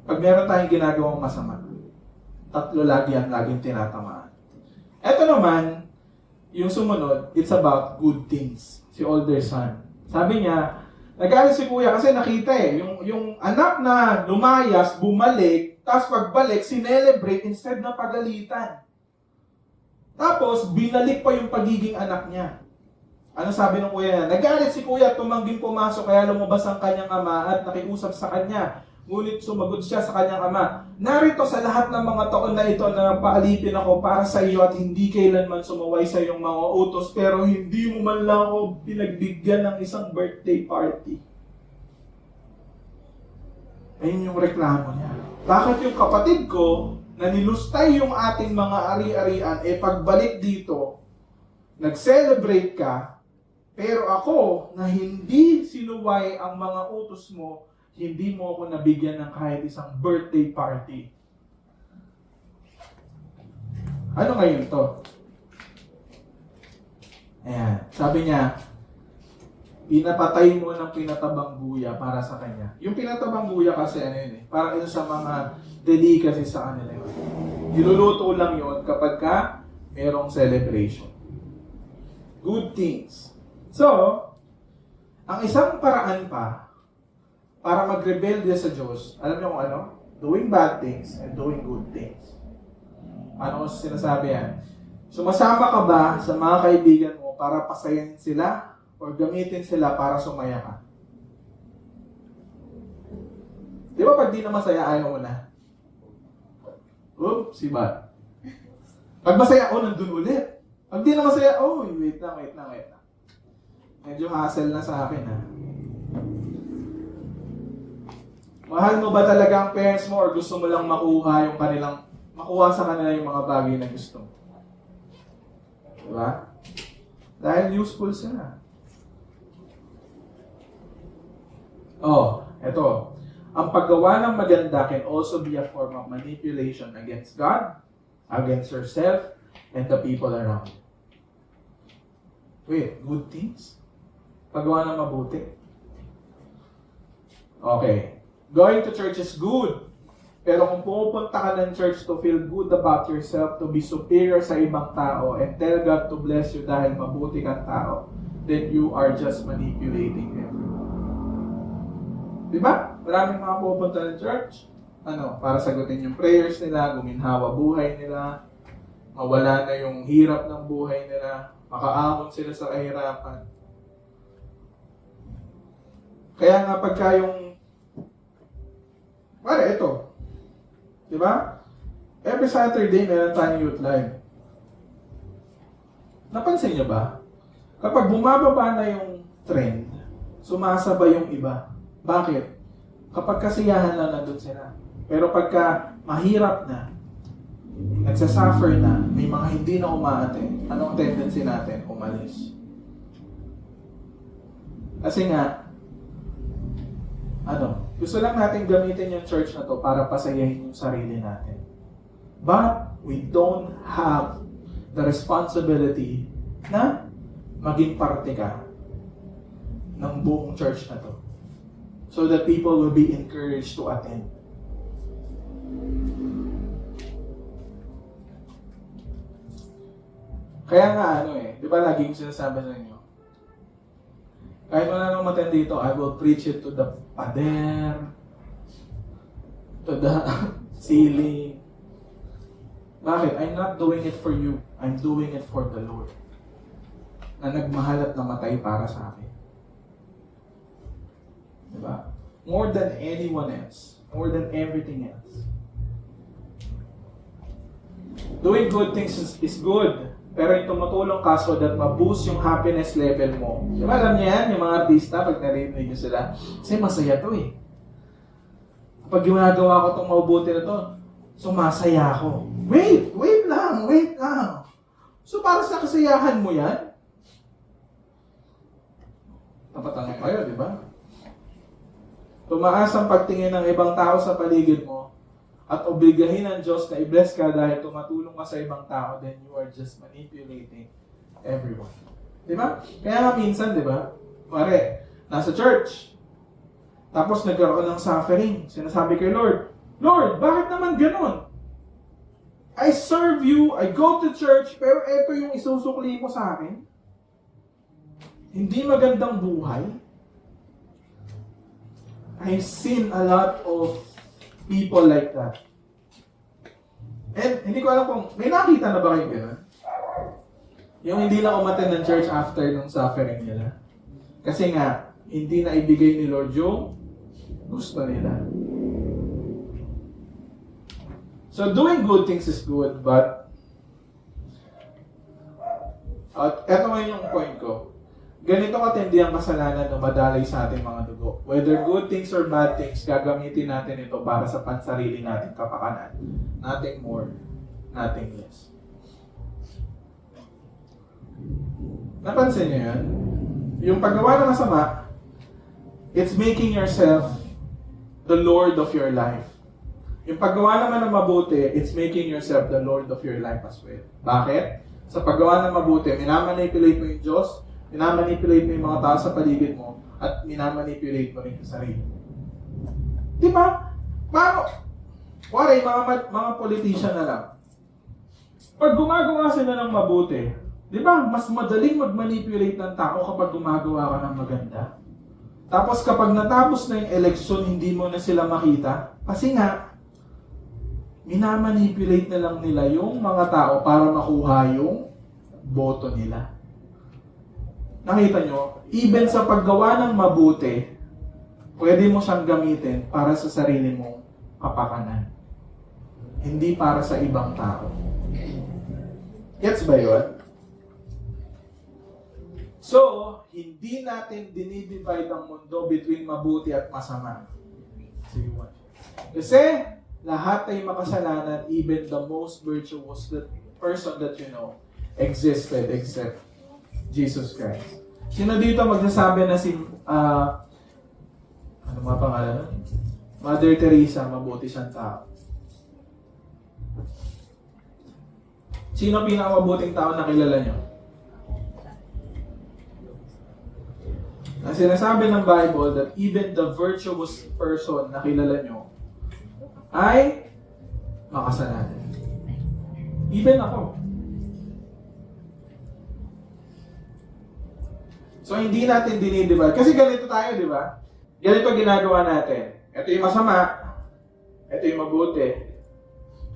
Pag meron tayong ginagawang masama, tatlo lagi ang laging tinatamaan. Ito naman, yung sumunod, it's about good things. Si older son. Sabi niya, nagalit si kuya kasi nakita yung anak na lumayas, bumalik, tapos pagbalik, sinelebrate instead na pagalitan. Tapos, binalik pa yung pagiging anak niya. Ano sabi ng kuya niya? Nagalit si kuya, tumangging pumasok, kaya lumabas ang kanyang ama at nakiusap sa kanya. Ngunit sumagot siya sa kanyang ama, narito sa lahat ng mga taon na ito na paalipin ako para sa iyo at hindi kailanman sumaway sa iyong mga utos, pero hindi mo man lang ako pinagbigyan ng isang birthday party. Ayun yung reklamo niya. Bakit yung kapatid ko, na nilustay yung ating mga ari-arian, pagbalik dito, nag-celebrate ka, pero ako, na hindi sinuway ang mga utos mo, hindi mo ako nabigyan ng kahit isang birthday party. Ano ngayon to? Ayan, sabi niya, pinapatay mo ng pinatabang buya para sa kanya. Yung pinatabang buya kasi ano yun para yun sa mga delicacy sa kanila yun. Niluluto lang yun kapag ka merong celebration. Good things. So, ang isang paraan pa para magrebelde sa Diyos, alam niyo kung ano? Doing bad things and doing good things. Ano ko sinasabi yan? Sumasama ka ba sa mga kaibigan mo para pasayahin sila o gamitin sila para sumaya ka? Di ba pag di na masaya, ayaw mo na? Oops, siba. Pag masaya, nandun ulit. Pag di na masaya, wait lang. Medyo hassle na sa akin, ha? Mahal mo ba talaga ang parents mo or gusto mo lang makuha sa kanila yung mga bagay na gusto mo? Diba? Dahil useful sila. Eto. Ang paggawa ng maganda can also be a form of manipulation against God, against yourself, and the people around you. Wait, good things? Paggawa ng mabuti? Okay. Going to church is good. Pero kung pumupunta ka ng church to feel good about yourself, to be superior sa ibang tao, and tell God to bless you dahil mabuti kang tao, then you are just manipulating everyone. Diba? Maraming mga pupunta ng church, para sagutin yung prayers nila, guminhawa buhay nila, mawala na yung hirap ng buhay nila, makaahon sila sa kahirapan. Kaya nga pagka yung, ito, diba? Every Saturday, meron tayong youth live. Napansin niyo ba? Kapag bumababa na yung trend, sumasabay yung iba. Bakit? Kapag kasiyahan lang nandun sila. Pero pagka mahirap na, nagsasuffer na, may mga hindi na umaate, anong tendency natin? Umalis. Kasi nga, gusto lang natin gamitin yung church na to para pasayahin yung sarili natin. But we don't have the responsibility na maging parte ka ng buong church na to. So that people will be encouraged to attend. Kaya nga di ba laging sinasabi sa inyo, kahit wala nang attend dito, I will preach it to the pader, to the ceiling. Bakit? I'm not doing it for you. I'm doing it for the Lord. Na nagmahal at namatay para sa akin. Diba? More than anyone else. More than everything else. Doing good things is good. Pero yung tumutulong ka so that ma-boost yung happiness level mo. Diba alam niyo yan, yung mga artista, pag narinig niyo sila, kasi masaya to Pag ginagawa ko itong mabuti na to, sumasaya ako. Wait lang. So para sa kasayahan mo yan, tapatanong kayo, di ba? Tumaas ang pagtingin ng ibang tao sa paligid mo at obligahin ng Diyos na i-bless ka dahil tumatulong ka sa ibang tao, then you are just manipulating everyone. Di ba? Kaya nga minsan, di ba? Nasa church, tapos nagkaroon ng suffering. Sinasabi kay Lord, bakit naman ganun? I serve you, I go to church, pero ito yung isusukli mo sa akin. Hindi magandang buhay. I've seen a lot of people like that. And hindi ko alam kung, may nakita na ba kayo gano'n? Yung hindi na umattend ng church after nung suffering nila. Kasi nga, hindi na ibigay ni Lord yung gusto nila. So doing good things is good, but eto nga yung point ko. ganito katindi ang kasalanan na madalay sa ating mga dugo. Whether good things or bad things, gagamitin natin ito para sa pansarili nating kapakanan. Nothing more, nothing less. Napansin niyo yan? Yung paggawa ng masama, it's making yourself the Lord of your life. Yung paggawa naman ng mabuti, it's making yourself the Lord of your life as well. Bakit? Sa paggawa ng mabuti, minamanipulate mo yung Diyos, minamanipulate mo yung mga tao sa paligid mo, at minamanipulate mo rin yung sarili mo. Di ba? Paano? Kuwari, mga politician na lang. Pag gumagawa sila ng mabuti, di ba, mas madaling mag-manipulate ng tao kapag gumagawa ka ng maganda. Tapos kapag natapos na yung eleksyon, hindi mo na sila makita. Kasi nga, minamanipulate na lang nila yung mga tao para makuha yung boto nila. Nakita nyo, even sa paggawa ng mabuti, pwede mo siyang gamitin para sa sarili mong kapakanan. Hindi para sa ibang tao. Gets ba yun? So, hindi natin dinidivide ang mundo between mabuti at masama. See what? Kasi, lahat ay makasalanan, even the most virtuous person that you know existed except Jesus Christ. Sino dito magsasabi na si, ano mga pangalan? Mother Teresa, mabuti siyang tao? Sino pinakamabuting tao na kilala nyo? Ang sinasabi ng Bible that even the virtuous person na kilala nyo ay makasalanan. Even ako. So, hindi natin dinidivide. Kasi ganito tayo, di ba? Ganito ginagawa natin. Ito yung masama. Ito yung mabuti.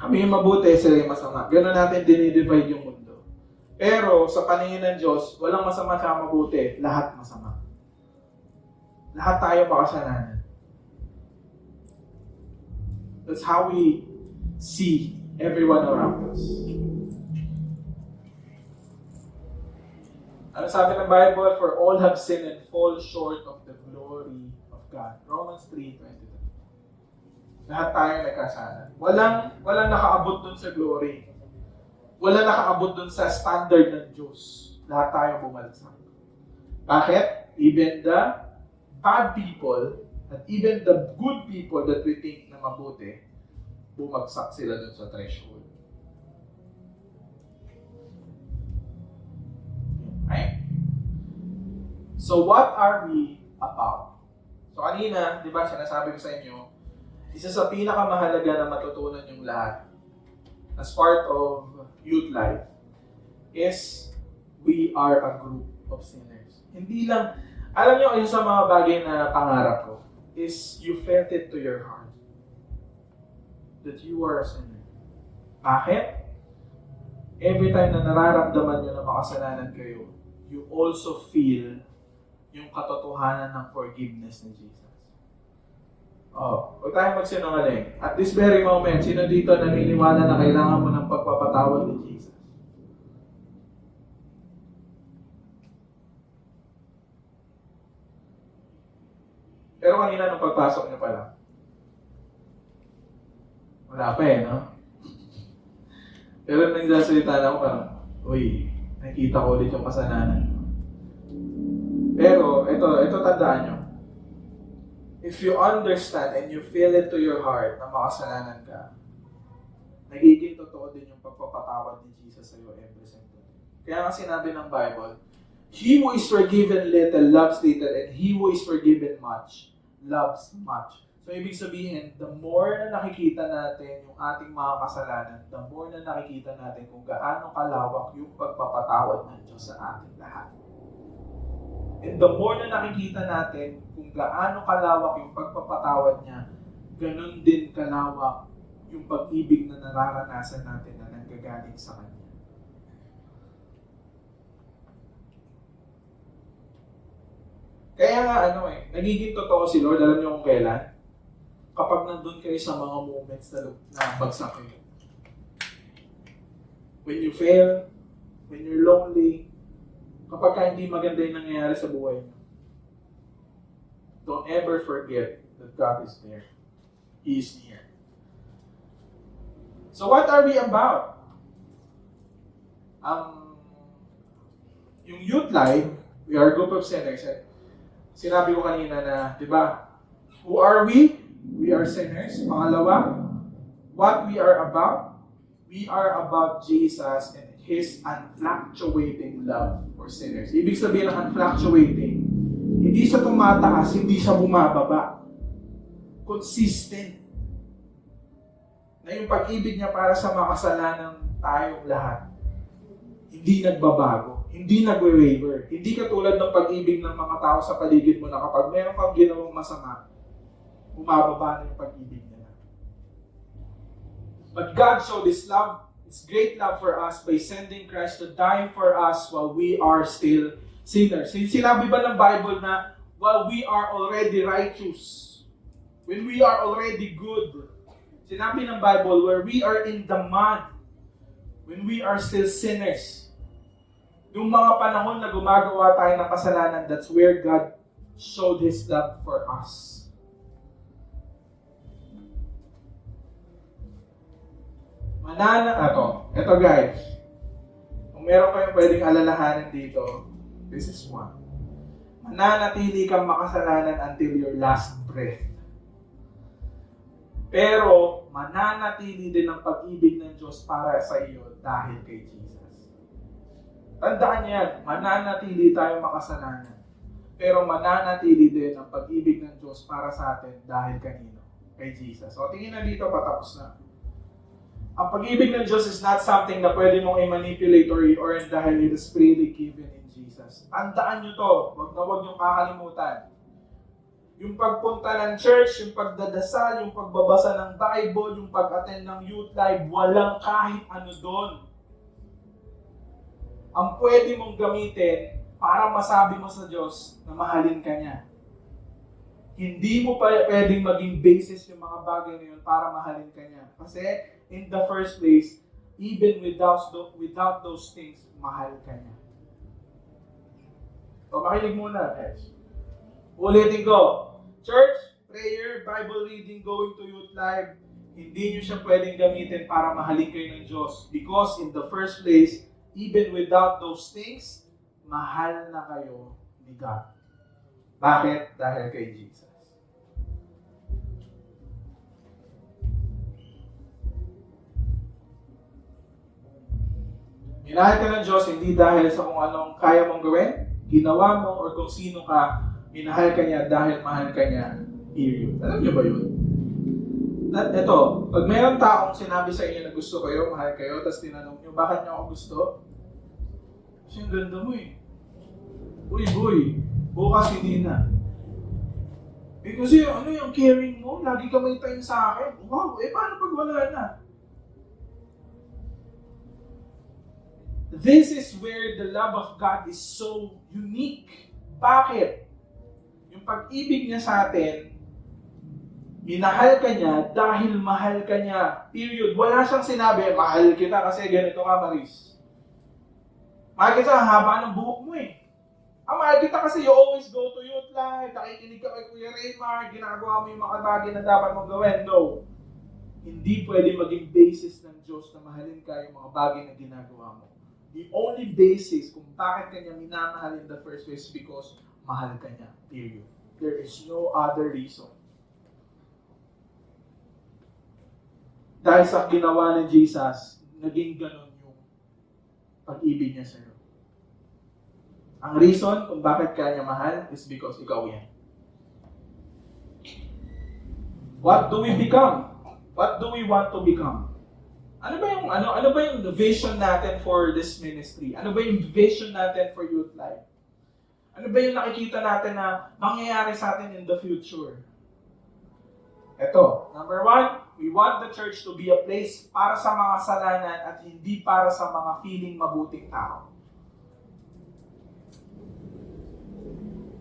Kami yung mabuti, sila yung masama. Ganon natin dinidivide yung mundo. Pero, sa paningin ng Diyos, walang masama sa mabuti. Lahat masama. Lahat tayo makasalanan. That's how we see everyone around us. Ano sabi ng Bible? For all have sinned and fall short of the glory of God. Romans 3:23. Lahat tayo nagkasala. Walang nakaabot dun sa glory. Walang nakaabot dun sa standard ng Diyos. Lahat tayo bumalagsak. Bakit? Even the bad people at even the good people that we think na mabuti, bumagsak sila dun sa threshold. Right? So what are we about? So kanina, di ba, sinasabi ko sa inyo, isa sa pinakamahalaga na matutunan yung lahat as part of youth life is we are a group of sinners. Hindi lang, alam nyo, yung sa mga bagay na pangarap ko is you felt it to your heart that you are a sinner. Bakit? Every time na nararamdaman nyo na makasalanan kayo, you also feel yung katotohanan ng forgiveness ni Jesus. Oh, huwag tayong magsinungaling. At this very moment, sino dito naniniwala na kailangan mo ng pagpapatawad ni Jesus? Pero kanina nung pagpasok niyo pa lang, wala pa no? Pero nagsasalita na ako parang, uy, nakita ko ulit yung kasalanan. Pero, ito tandaan nyo. If you understand and you feel it to your heart na makasalanan ka, nagiging totoo din yung pagpapatawad ni Jesus sa iyo every single day. Kaya nga sinabi ng Bible, he who is forgiven little loves little, and he who is forgiven much loves much. So, ibig sabihin, the more na nakikita natin yung ating mga kasalanan, the more na nakikita natin kung gaano kalawak yung pagpapatawad ng Diyos sa ating lahat. And the more na nakikita natin kung gaano kalawak yung pagpapatawad niya, ganun din kalawak yung pag-ibig na nararanasan natin na nanggagaling sa Kanya. Kaya nga nagiging totoo si Lord, alam niyo kung kailan? Kapag nandun kayo sa mga moments na bagsak kayo. When you fail, when you're lonely, Kapag hindi maganda yung nangyayari sa buhay niyo, don't ever forget that God is there. He is near. So what are we about? Yung youth life, we are a group of sinners. Sinabi ko kanina na, di ba, who are we? We are sinners. Pangalawa, what we are about? We are about Jesus and His unfluctuating love for sinners. Ibig sabihin ng unfluctuating, hindi siya tumataas, hindi siya bumababa. Consistent. Na yung pag-ibig niya para sa makasalanan tayong lahat, hindi nagbabago, hindi nagwe-waver. Hindi katulad ng pag-ibig ng mga tao sa paligid mo na kapag meron kang ginawang masama, bumababa na yung pag-ibig niya. But God showed His love, His great love for us by sending Christ to die for us while we are still sinners. Sinabi ba ng Bible na while we are already righteous, when we are already good, sinabi ng Bible where we are in the mud, when we are still sinners, yung mga panahon na gumagawa tayo ng kasalanan, that's where God showed His love for us. Ito guys, kung meron kayong pwedeng alalahanin dito, this is one. Mananatili kang makasalanan until your last breath. Pero, mananatili din ang pag-ibig ng Diyos para sa iyo dahil kay Jesus. Tandaan yan, mananatili tayo makasalanan. Pero mananatili din ang pag-ibig ng Diyos para sa atin dahil kanino? Kay Jesus. So, tingin na dito, patapos na. Ang pag-ibig ng Diyos is not something na pwede mong i-manipulate or i-earn dahil it is freely given in Jesus. Tandaan nyo to, wag nyo kakalimutan. Yung pagpunta ng church, yung pagdadasal, yung pagbabasa ng Bible, yung pag-attend ng youth live, walang kahit ano doon. Ang pwede mong gamitin para masabi mo sa Diyos na mahalin ka niya. Hindi mo pa pwedeng maging basis yung mga bagay na yun para mahalin ka niya. Kasi in the first place, even without those things, mahal ka niya. So makinig muna, guys. Ulitin ko. Church, prayer, Bible reading, going to youth live, hindi nyo siya pwedeng gamitin para mahalin kayo ng Diyos. Because in the first place, even without those things, mahal na kayo ni God. Bakit? Dahil kay Jesus. Minahal ka ng Diyos hindi dahil sa kung anong kaya mong gawin, ginawa mo, or kung sino ka, minahal ka niya dahil mahal ka niya. Period. Alam niyo ba yun? Ito, pag mayroong taong sinabi sa inyo na gusto kayo, mahal kayo, tapos tinanong niyo, bakit niyo ako gusto? Kasi ang ganda mo eh. Uy, boy, bukas hindi na. Eh kasi ano yung caring mo? Lagi ka may time sa akin. Wow, paano pag wala na? This is where the love of God is so unique. Bakit? Yung pag-ibig niya sa atin, minahal ka niya dahil mahal ka niya. Period. Wala siyang sinabi, mahal kita kasi ganito ka, Maris. Mahal kita, haba ng buhok mo eh. Mahal kita kasi you always go to youth live, nakikinig ka kay Kuya Raymar, ginagawa mo yung mga bagay na dapat mong gawin. No. Hindi pwede maging basis ng Diyos na mahalin ka yung mga bagay na ginagawa mo. The only basis kung bakit kanya minamahal in the first place is because mahal ka niya. Period. There is no other reason. Dahil sa ginawa ni Jesus, naging ganun yung pag-ibig niya sa'yo. Ang reason kung bakit ka niya mahal is because ikaw yan. What do we become? What do we want to become? Ano ba yung vision natin for this ministry? Ano ba yung vision natin for youth life? Ano ba yung nakikita natin na mangyayari sa atin in the future? Ito, number 1, we want the church to be a place para sa mga kasalanan at hindi para sa mga feeling mabuting tao.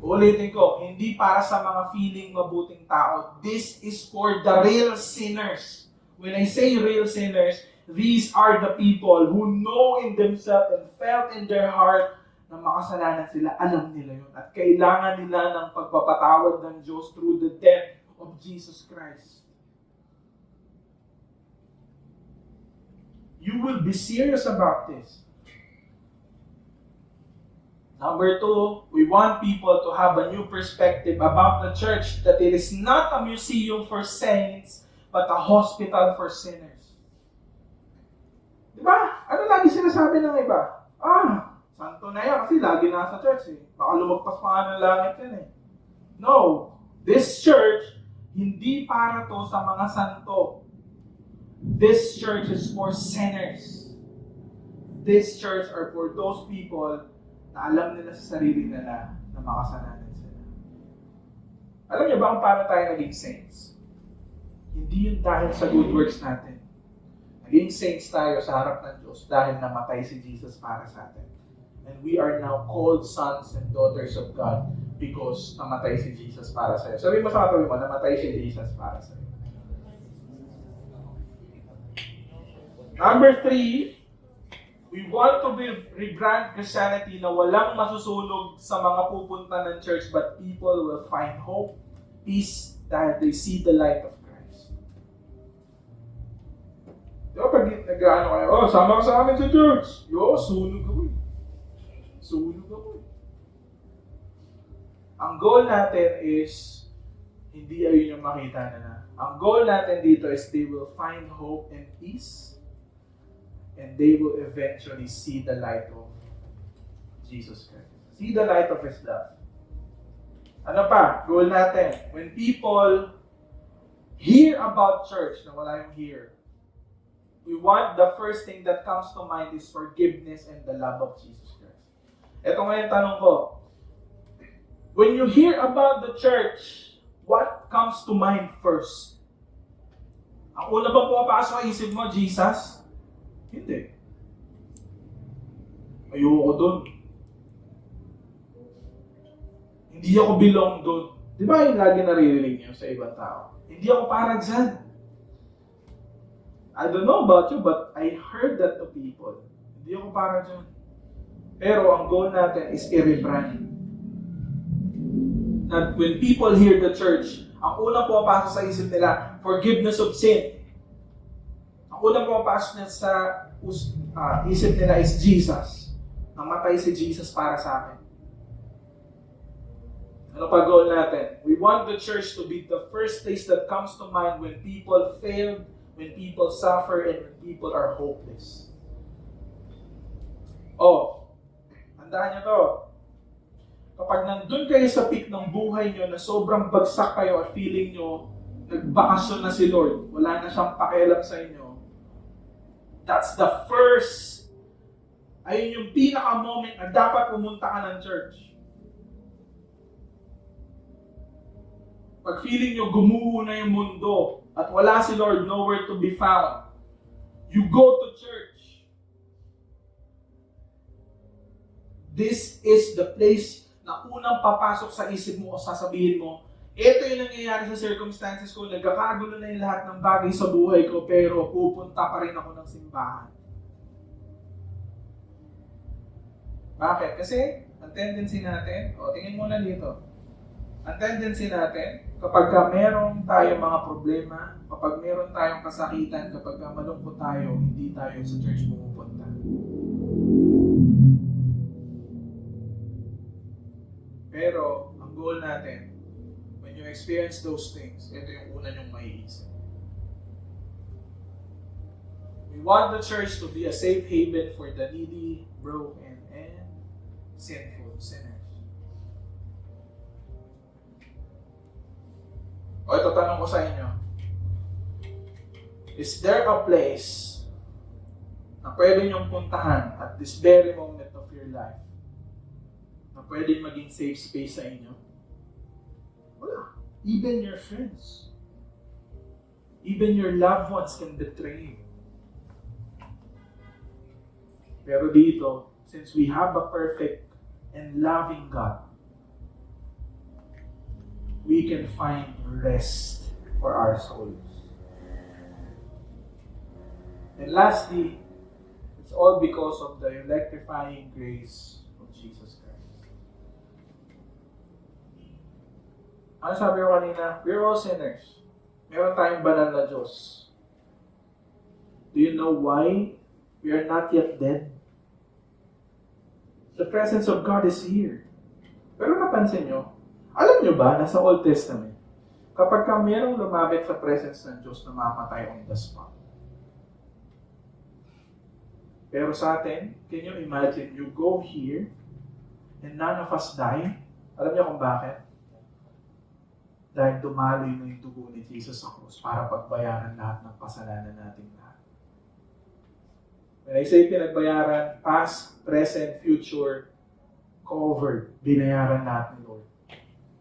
Ulitin ko, hindi para sa mga feeling mabuting tao. This is for the real sinners. When I say real sinners, these are the people who know in themselves and felt in their heart na makasalanan sila, alam nila yun. At kailangan nila ng pagpapatawad ng Diyos through the death of Jesus Christ. You will be serious about this. Number 2, we want people to have a new perspective about the church, that it is not a museum for saints, but a hospital for sinners. Diba? Ano lagi sinasabi ng iba? Santo na yan kasi lagi nasa church eh. Baka lumagpas pa nga ng langit yan eh. No. This church, hindi para to sa mga santo. This church is for sinners. This church are for those people na alam nila sa sarili nila na makasalanan sila. Alam niyo ba kung paano tayo naging saints? Hindi yun dahil sa good works natin. Naging saints tayo sa harap ng Diyos dahil namatay si Jesus para sa atin. And we are now called sons and daughters of God because namatay si Jesus para sa iyo. Sabi mo sa katabi mo, namatay si Jesus para sa iyo. Number 3, we want to rebrand Christianity na walang masusunog sa mga pupunta ng church, but people will find hope, peace, dahil they see the light of Christ. Diba pag nag-ano kayo, sama ka sa amin sa church. Sunog ako eh. Sunog ako eh. Ang goal natin is, hindi ayun yung makita na. Ang goal natin dito is they will find hope and peace, and they will eventually see the light of Jesus Christ. See the light of His love. Ano pa? Goal natin. When people hear about church, na wala yung hear, we want the first thing that comes to mind is forgiveness and the love of Jesus Christ. Ito ngayon tanong ko. When you hear about the church, what comes to mind first? Ang una ba pumapasok sa isip mo, Jesus? Hindi. Ayoko doon. Hindi ako belong doon. Di ba yung lagi naririnig niyo sa ibang tao? Hindi ako para dyan. I don't know about you, but I heard that to people. Hindi ako para dyan. Pero ang goal natin is i-rebrand. That when people hear the church, ang unang pumapasok sa isip nila, forgiveness of sin. Ang unang pumapasok niya sa isip nila is Jesus. Namatay si Jesus para sa akin. Ano pa goal natin? We want the church to be the first place that comes to mind when people fail, when people suffer, and when people are hopeless. Tandaan niyo to. Kapag nandun kayo sa peak ng buhay nyo na sobrang bagsak kayo at feeling nyo, nagbakasyon na si Lord, wala na siyang pakialam sa inyo, that's the first, ayun yung pinaka-moment na dapat pumunta ka ng church. Pag feeling nyo gumuho na yung mundo at wala si Lord, nowhere to be found, you go to church. This is the place na unang papasok sa isip mo o sasabihin mo, ito yung nangyayari sa circumstances ko, nagkakagulo na yung lahat ng bagay sa buhay ko, pero pupunta pa rin ako ng simbahan. Bakit? Kasi, ang tendency natin, tingin muna dito, ang tendency natin, kapag meron tayong mga problema, kapag meron tayong kasakitan, kapag malungkot tayo, hindi tayo sa church pumupunta. Pero, ang goal natin, when you experience those things, ito yung una nyong maiisip. We want the church to be a safe haven for the needy, broken, and sinful sinners. Ito tanong ko sa inyo. Is there a place na pwede nyong puntahan at this very moment of your life na pwede maging safe space sa inyo? Wala. Even your friends. Even your loved ones can betray you. Pero dito, since we have a perfect and loving God, we can find rest for our souls. And lastly, it's all because of the electrifying grace of Jesus Christ. Ano sabi ko kanina? We're all sinners. Meron tayong banal na Diyos. Do you know why we are not yet dead? The presence of God is here. Pero napansin nyo, alam nyo ba na sa Old Testament, kapag ka merong lumapit sa presence ng Diyos, namamatay on the spot. Pero sa atin, can you imagine, you go here, and none of us die? Alam niyo kung bakit? Dahil dumaloy na yung dugo ni Jesus sa krus para pagbayaran lahat ng kasalanan natin lahat. When I say pinagbayaran, past, present, future, covered, binayaran lahat ni Lord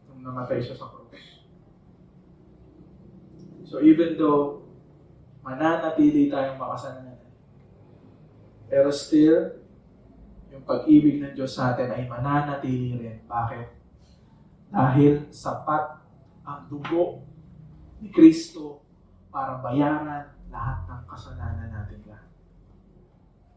nung namatay siya sa krus. So even though mananatili tayong makasalanan, pero still, yung pag-ibig ng Diyos sa atin ay mananatili rin. Bakit? Dahil sapat ang dugo ni Kristo para bayaran lahat ng kasalanan natin lahat.